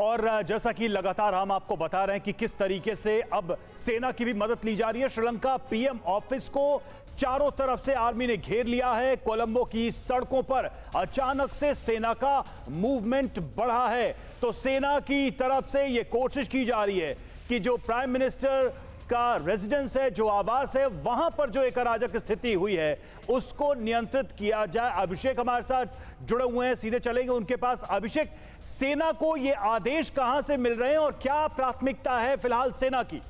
और जैसा कि लगातार हम आपको बता रहे हैं कि किस तरीके से अब सेना की भी मदद ली जा रही है। श्रीलंका पीएम ऑफिस को चारों तरफ से आर्मी ने घेर लिया है। कोलंबो की सड़कों पर अचानक से सेना का मूवमेंट बढ़ा है, तो सेना की तरफ से यह कोशिश की जा रही है कि जो प्राइम मिनिस्टर का रेजिडेंस है, जो आवास है, वहां पर जो एक अराजक स्थिति हुई है उसको नियंत्रित किया जाए। अभिषेक हमारे साथ जुड़े हुए हैं, सीधे चलेंगे उनके पास। अभिषेक, सेना को ये आदेश कहां से मिल रहे हैं और क्या प्राथमिकता है फिलहाल सेना की?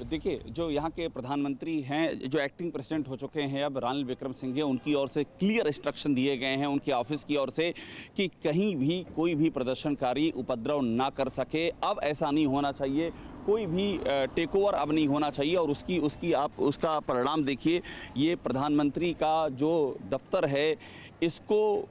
देखिए, जो यहाँ के प्रधानमंत्री हैं, जो एक्टिंग प्रेसिडेंट हो चुके हैं अब, रानिल विक्रमसिंघे, उनकी ओर से क्लियर इंस्ट्रक्शन दिए गए हैं उनके ऑफिस की ओर से कि कहीं भी कोई भी प्रदर्शनकारी उपद्रव ना कर सके। अब ऐसा नहीं होना चाहिए, कोई भी टेक ओवर अब नहीं होना चाहिए। और उसका परिणाम देखिए, ये प्रधानमंत्री का जो दफ्तर है इसको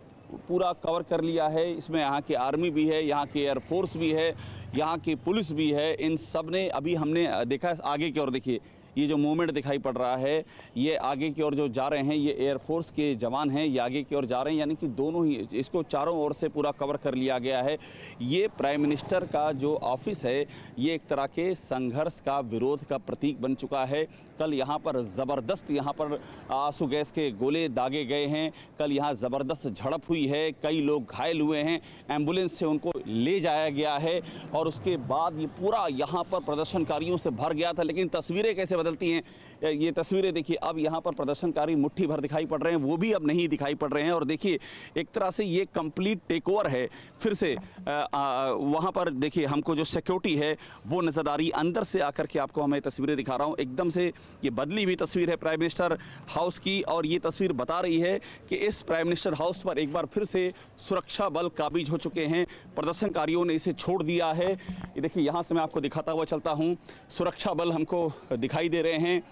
पूरा कवर कर लिया है। इसमें यहाँ की आर्मी भी है, यहाँ की एयरफोर्स भी है, यहाँ की पुलिस भी है। इन सब ने, अभी हमने देखा आगे की ओर, देखिए ये जो मूवमेंट दिखाई पड़ रहा है, ये आगे की ओर जो जा रहे हैं, ये एयरफोर्स के जवान हैं, ये आगे की ओर जा रहे हैं। यानी कि दोनों ही, इसको चारों ओर से पूरा कवर कर लिया गया है। ये प्राइम मिनिस्टर का जो ऑफिस है, ये एक तरह के संघर्ष का, विरोध का प्रतीक बन चुका है। कल यहाँ पर ज़बरदस्त, यहाँ पर आंसू गैस के गोले दागे गए हैं। कल यहाँ ज़बरदस्त झड़प हुई है, कई लोग घायल हुए हैं, एम्बुलेंस से उनको ले जाया गया है। और उसके बाद ये पूरा यहाँ पर प्रदर्शनकारियों से भर गया था। लेकिन तस्वीरें कैसे बदलती हैं, ये तस्वीरें देखिए, अब यहाँ पर प्रदर्शनकारी मुट्ठी भर दिखाई पड़ रहे हैं, वो भी अब नहीं दिखाई पड़ रहे हैं। और देखिए, एक तरह से ये कंप्लीट टेक ओवर है फिर से। वहाँ पर देखिए, हमको जो सिक्योरिटी है वो नजर आ रही। अंदर से आकर के आपको मैं तस्वीरें दिखा रहा हूँ, एकदम से ये बदली हुई तस्वीर है प्राइम मिनिस्टर हाउस की। और ये तस्वीर बता रही है कि इस प्राइम मिनिस्टर हाउस पर एक बार फिर से सुरक्षा बल काबिज हो चुके हैं। प्रदर्शनकारियों ने इसे छोड़ दिया है। ये देखिए, यहाँ से मैं आपको दिखाता हुआ चलता हूँ, सुरक्षा बल हमको दिखाई दे रहे हैं।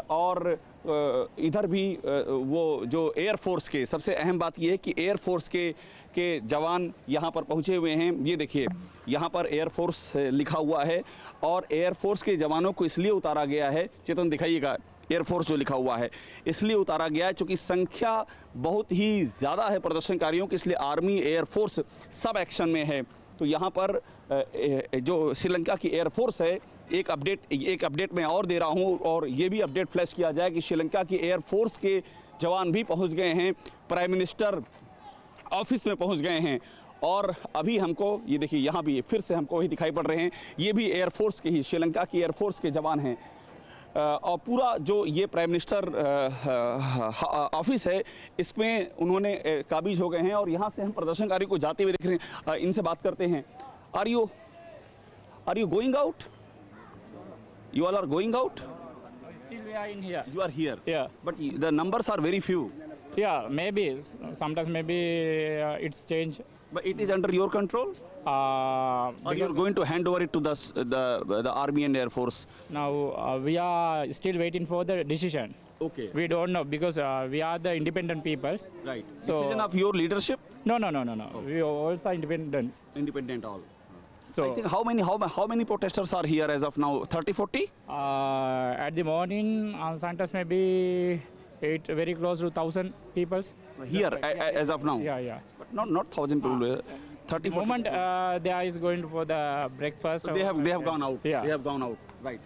और इधर भी वो जो एयरफोर्स के, सबसे अहम बात ये है कि एयरफोर्स के जवान यहाँ पर पहुँचे हुए हैं। ये देखिए, यहाँ पर एयरफोर्स लिखा हुआ है और एयरफोर्स के जवानों को इसलिए उतारा गया है, चेतन दिखाइएगा, एयरफोर्स जो लिखा हुआ है इसलिए उतारा गया है क्योंकि संख्या बहुत ही ज़्यादा है प्रदर्शनकारियों की, इसलिए आर्मी, एयरफोर्स सब एक्शन में है। तो यहाँ पर जो श्रीलंका की एयरफोर्स है, एक अपडेट मैं और दे रहा हूँ, और ये भी अपडेट फ्लैश किया जाए कि श्रीलंका की एयरफोर्स के जवान भी पहुँच गए हैं, प्राइम मिनिस्टर ऑफिस में पहुँच गए हैं। और अभी हमको ये देखिए, यहाँ भी फिर से हमको वही दिखाई पड़ रहे हैं, ये भी एयरफोर्स के ही, श्रीलंका की एयरफोर्स के जवान हैं। और पूरा जो ये प्राइम मिनिस्टर ऑफिस है, इसमें उन्होंने काबिज हो गए हैं। और यहाँ से हम प्रदर्शनकारी को जाते हुए देख रहे हैं। इनसे बात करते हैं। Are you going out? You all are going out? Still we are in here. You are here? Yeah. But the numbers are very few. Yeah, maybe. Sometimes maybe it's changed. But it is under your control? Or you are going to hand over it to the Army and Air Force? Now we are still waiting for the decision. Okay. We don't know because we are the independent peoples. Right. So, decision of your leadership? No. We also independent. Independent all. So I think how many protesters are here as of now? 30, 40? At the morning, sometimes maybe very close to 1,000 people. Here as of now? Yeah. But not 1,000 people. 30, 40. Moment they are going for the breakfast. So they have gone out. Yeah. They have gone out. Right.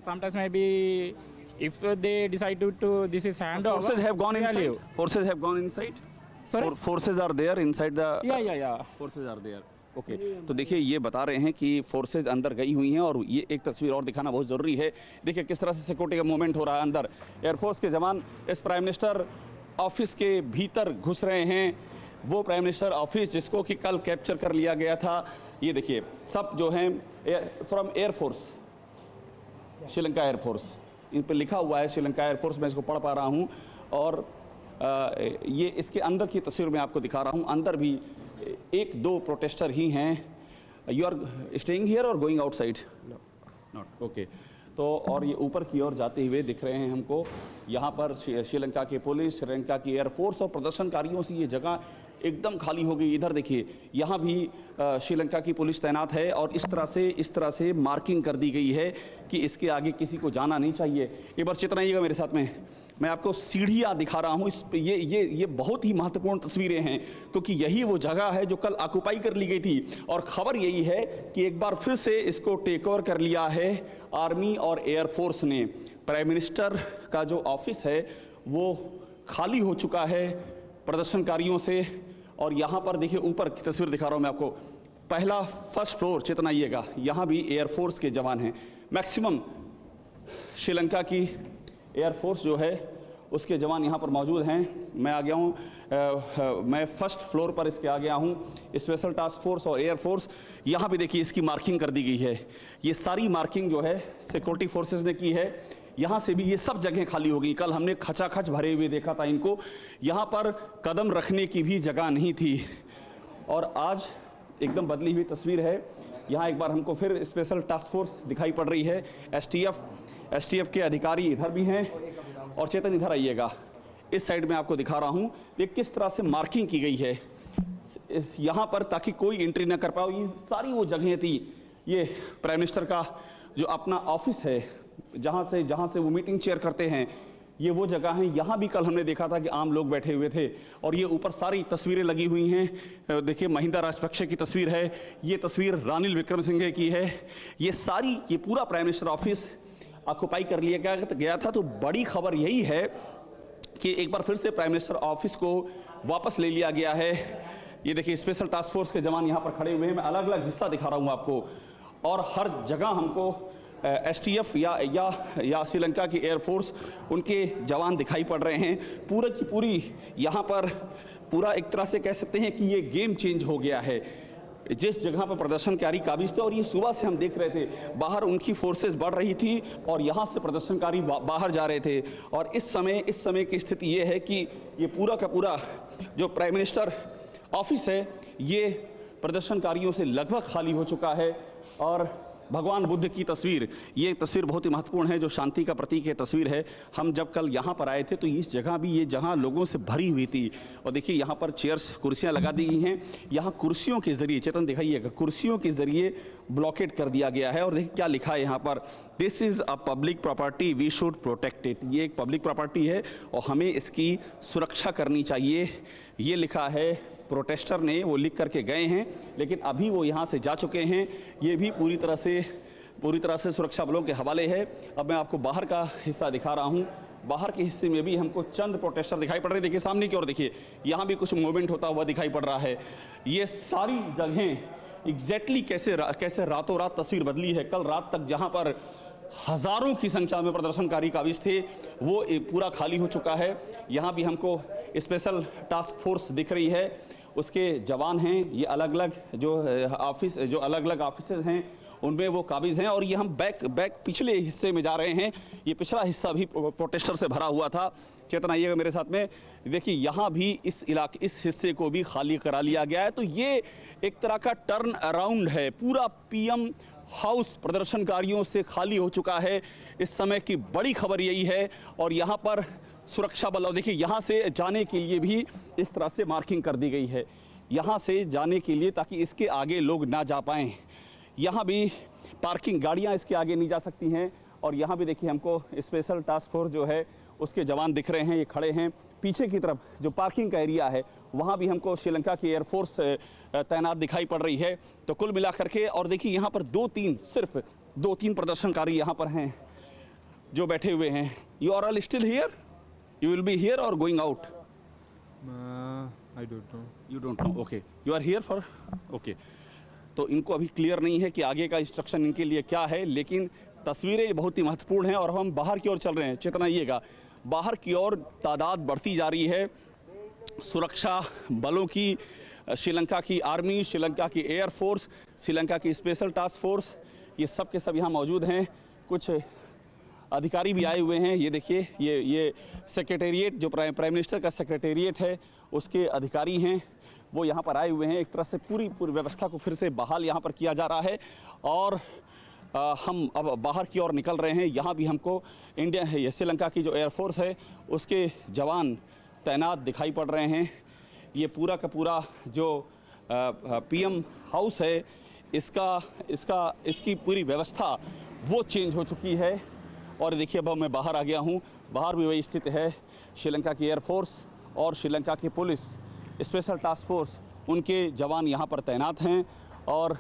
Sometimes maybe if they decide to this is hand over. Forces have gone inside. Leave. Forces have gone inside. Sorry. Forces are there inside the. Yeah. Forces are there. Okay तो देखिए, ये बता रहे हैं कि forces अंदर गई हुई हैं। और ये एक तस्वीर और दिखाना बहुत ज़रूरी है। देखिए किस तरह से सिक्योरिटी का मूवमेंट हो रहा है। अंदर एयरफोर्स के जवान इस प्राइम मिनिस्टर ऑफिस के भीतर घुस रहे हैं। वो प्राइम मिनिस्टर ऑफिस जिसको कि कल कैप्चर कर लिया गया था। ये देखिए, सब जो हैं फ्रॉम एयरफोर्स, श्रीलंका एयरफोर्स, इन पर लिखा हुआ है श्रीलंका एयरफोर्स, मैं इसको पढ़ पा रहा हूँ। और ये इसके अंदर की तस्वीर मैं आपको दिखा रहा हूँ। अंदर भी एक दो प्रोटेस्टर ही हैं। You are staying here or going outside? Not okay. तो और ये ऊपर की ओर जाते हुए दिख रहे हैं हमको। यहाँ पर श्रीलंका की पुलिस, श्रीलंका की एयरफोर्स और प्रदर्शनकारियों से ये जगह एकदम खाली हो गई। इधर देखिए, यहाँ भी श्रीलंका की पुलिस तैनात है और इस तरह से मार्किंग कर दी गई है कि इसके आगे किसी को जाना नहीं चाहिए। एक बार चित्र आइएगा मेरे साथ में। मैं आपको सीढ़ियाँ दिखा रहा हूँ। ये बहुत ही महत्वपूर्ण तस्वीरें हैं, क्योंकि यही वो जगह है जो कल ऑक्युपाई कर ली गई थी। और ख़बर यही है कि एक बार फिर से इसको टेक ओवर कर लिया है आर्मी और एयरफोर्स ने। प्राइम मिनिस्टर का जो ऑफिस है वो खाली हो चुका है प्रदर्शनकारियों से। और यहाँ पर देखिए, ऊपर की तस्वीर दिखा रहा हूँ मैं आपको, पहला फर्स्ट फ्लोर चेतना आइएगा, यहाँ भी एयरफोर्स के जवान हैं। मैक्सिमम श्रीलंका की एयरफोर्स जो है उसके जवान यहाँ पर मौजूद हैं। मैं आ गया हूँ, मैं फर्स्ट फ्लोर पर इसके आ गया हूँ। स्पेशल टास्क फोर्स और एयरफोर्स, यहाँ भी देखिए इसकी मार्किंग कर दी गई है। ये सारी मार्किंग जो है सिक्योरिटी फोर्सेस ने की है। यहाँ से भी ये सब जगह खाली हो गई। कल हमने खचाखच भरे हुए देखा था इनको, यहाँ पर कदम रखने की भी जगह नहीं थी। और आज एकदम बदली हुई तस्वीर है। यहाँ एक बार हमको फिर स्पेशल टास्क फोर्स दिखाई पड़ रही है। एसटीएफ के अधिकारी इधर भी हैं। और चेतन इधर आइएगा, इस साइड में आपको दिखा रहा हूँ ये किस तरह से मार्किंग की गई है यहाँ पर, ताकि कोई एंट्री ना कर पाओ। ये सारी वो जगह थी, ये प्राइम मिनिस्टर का जो अपना ऑफिस है जहाँ से वो मीटिंग चेयर करते हैं, ये वो जगह है। यहाँ भी कल हमने देखा था कि आम लोग बैठे हुए थे। और ये ऊपर सारी तस्वीरें लगी हुई हैं। देखिए महिंदा राजपक्षे की तस्वीर है, ये तस्वीर रानिल विक्रमसिंघे की है। ये पूरा प्राइम मिनिस्टर ऑफिस ऑक्युपाई कर लिया गया था। तो बड़ी खबर यही है कि एक बार फिर से प्राइम मिनिस्टर ऑफिस को वापस ले लिया गया है। ये देखिए स्पेशल टास्क फोर्स के जवान यहाँ पर खड़े हुए हैं। मैं अलग अलग हिस्सा दिखा रहा हूँ आपको, और हर जगह हमको एसटीएफ या श्रीलंका की एयरफोर्स उनके जवान दिखाई पड़ रहे हैं। पूरी की पूरी यहाँ पर पूरा एक तरह से कह सकते हैं कि ये गेम चेंज हो गया है। जिस जगह पर प्रदर्शनकारी काबिज थे, और ये सुबह से हम देख रहे थे, बाहर उनकी फोर्सेस बढ़ रही थी और यहाँ से प्रदर्शनकारी बाहर जा रहे थे। और इस समय की स्थिति ये है कि ये पूरा का पूरा जो प्राइम मिनिस्टर ऑफिस है ये प्रदर्शनकारियों से लगभग खाली हो चुका है। और भगवान बुद्ध की तस्वीर, ये तस्वीर बहुत ही महत्वपूर्ण है, जो शांति का प्रतीक है तस्वीर है। हम जब कल यहाँ पर आए थे तो इस जगह भी ये जहाँ लोगों से भरी हुई थी। और देखिए यहाँ पर चेयर्स, कुर्सियाँ लगा दी गई हैं। यहाँ कुर्सियों के जरिए, चेतन दिखाइएगा, कुर्सियों के जरिए ब्लॉकेट कर दिया गया है। और देखिए क्या लिखा है यहाँ पर, this is a public property, we should protect it. ये एक पब्लिक प्रॉपर्टी है और हमें इसकी सुरक्षा करनी चाहिए, ये लिखा है। प्रोटेस्टर ने वो लिख करके गए हैं, लेकिन अभी वो यहाँ से जा चुके हैं। ये भी पूरी तरह से सुरक्षा बलों के हवाले है। अब मैं आपको बाहर का हिस्सा दिखा रहा हूँ। बाहर के हिस्से में भी हमको चंद प्रोटेस्टर दिखाई पड़ रहे हैं। देखिए सामने की ओर देखिए, यहाँ भी कुछ मूवमेंट होता हुआ दिखाई पड़ रहा है। ये सारी जगहें एग्जैक्टली कैसे रातों रात तस्वीर बदली है। कल रात तक जहाँ पर हजारों की संख्या में प्रदर्शनकारी काबिज थे, वो पूरा खाली हो चुका है। यहाँ भी हमको स्पेशल टास्क फोर्स दिख रही है, उसके जवान हैं। ये अलग अलग जो अलग अलग ऑफिसेज हैं उनमें वो काबिज हैं। और ये हम बैक पिछले हिस्से में जा रहे हैं। ये पिछला हिस्सा भी प्रोटेस्टर से भरा हुआ था। चेतन आइएगा मेरे साथ में, देखिए यहाँ भी इस हिस्से को भी खाली करा लिया गया है। तो ये एक तरह का टर्न अराउंड है। पूरा पीएम हाउस प्रदर्शनकारियों से खाली हो चुका है। इस समय की बड़ी खबर यही है। और यहाँ पर सुरक्षा बल, और देखिए यहाँ से जाने के लिए भी इस तरह से मार्किंग कर दी गई है, यहाँ से जाने के लिए, ताकि इसके आगे लोग ना जा पाएँ। यहाँ भी पार्किंग, गाड़ियाँ इसके आगे नहीं जा सकती हैं। और यहाँ भी देखिए हमको स्पेशल टास्क फोर्स जो है उसके जवान दिख रहे हैं, ये खड़े हैं। पीछे की तरफ जो पार्किंग का एरिया है वहाँ भी हमको श्रीलंका की एयरफोर्स तैनात दिखाई पड़ रही है। तो कुल मिला करके, और देखिए यहाँ पर सिर्फ दो तीन प्रदर्शनकारी यहाँ पर हैं जो बैठे हुए हैं। You are all still here, you will be here or going out? I don't know. You don't know, okay, you are here for, okay. तो इनको अभी क्लियर नहीं है कि आगे का इंस्ट्रक्शन इनके लिए क्या है, लेकिन तस्वीरें बहुत ही महत्वपूर्ण हैं। और हम बाहर की ओर चल रहे हैं। चेतना आइएगा, बाहर की ओर तादाद बढ़ती जा रही है सुरक्षा बलों की। श्रीलंका की आर्मी, श्रीलंका की एयरफोर्स, श्रीलंका की स्पेशल टास्क फोर्स, ये सब के सब यहाँ मौजूद हैं। कुछ अधिकारी भी आए हुए हैं। ये देखिए, ये सेक्रेटेरिएट, जो प्राइम मिनिस्टर का सेक्रेटेरिएट है उसके अधिकारी हैं, वो यहाँ पर आए हुए हैं। एक तरह से पूरी व्यवस्था को फिर से बहाल यहाँ पर किया जा रहा है। और हम अब बाहर की ओर निकल रहे हैं। यहाँ भी हमको श्रीलंका की जो एयरफोर्स है उसके जवान तैनात दिखाई पड़ रहे हैं। ये पूरा का पूरा जो पीएम हाउस है इसकी पूरी व्यवस्था वो चेंज हो चुकी है। और देखिए अब मैं बाहर आ गया हूँ। बाहर भी वही स्थिति है। श्रीलंका की एयरफोर्स और श्रीलंका की पुलिस स्पेशल टास्क फोर्स उनके जवान यहाँ पर तैनात हैं और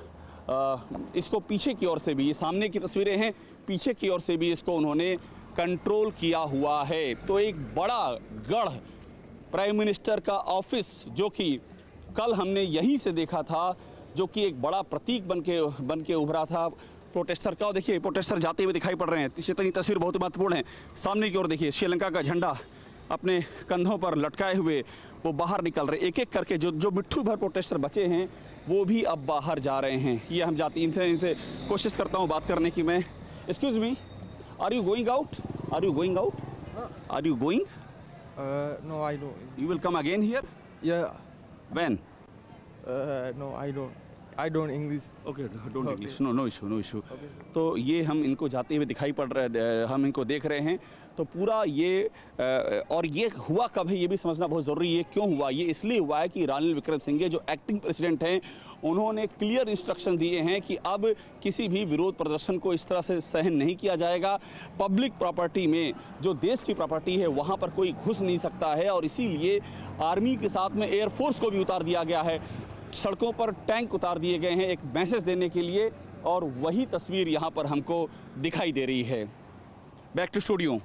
इसको पीछे की ओर से भी, ये सामने की तस्वीरें हैं, पीछे की ओर से भी इसको उन्होंने कंट्रोल किया हुआ है। तो एक बड़ा गढ़ प्राइम मिनिस्टर का ऑफिस, जो कि कल हमने यहीं से देखा था, जो कि एक बड़ा प्रतीक बन के उभरा था प्रोटेस्टर का। देखिए प्रोटेस्टर जाते हुए दिखाई पड़ रहे हैं। इसी तरह तस्वीर बहुत महत्वपूर्ण है। सामने की ओर देखिए श्रीलंका का झंडा अपने कंधों पर लटकाए हुए वो बाहर निकल रहे, एक एक करके जो मिट्ठू भर प्रोटेस्टर बचे हैं वो भी अब बाहर जा रहे हैं। ये हम जाती इनसे कोशिश करता हूँ बात करने की मैं। Excuse me, are you going out? Are you going out? Are you going? No, I don't. You will come again here? Yeah. When? No, I don't. I don't English. Okay, don't Okay. English. No issue, no issue. Okay. तो ये हम इनको जाते हुए दिखाई पड़ रहे, हम इनको देख रहे हैं। तो पूरा ये और ये हुआ कब है ये भी समझना बहुत ज़रूरी है। क्यों हुआ? ये इसलिए हुआ है कि रानिल विक्रमसिंघे जो एक्टिंग प्रेसिडेंट हैं, उन्होंने क्लियर इंस्ट्रक्शन दिए हैं कि अब किसी भी विरोध प्रदर्शन को इस तरह से सहन नहीं किया जाएगा। पब्लिक प्रॉपर्टी में, जो देश की प्रॉपर्टी है, वहाँ पर कोई घुस नहीं सकता है और इसीलिए आर्मी के साथ में एयरफोर्स को भी उतार दिया गया है। सड़कों पर टैंक उतार दिए गए हैं एक मैसेज देने के लिए और वही तस्वीर यहाँ पर हमको दिखाई दे रही है। Back to studio.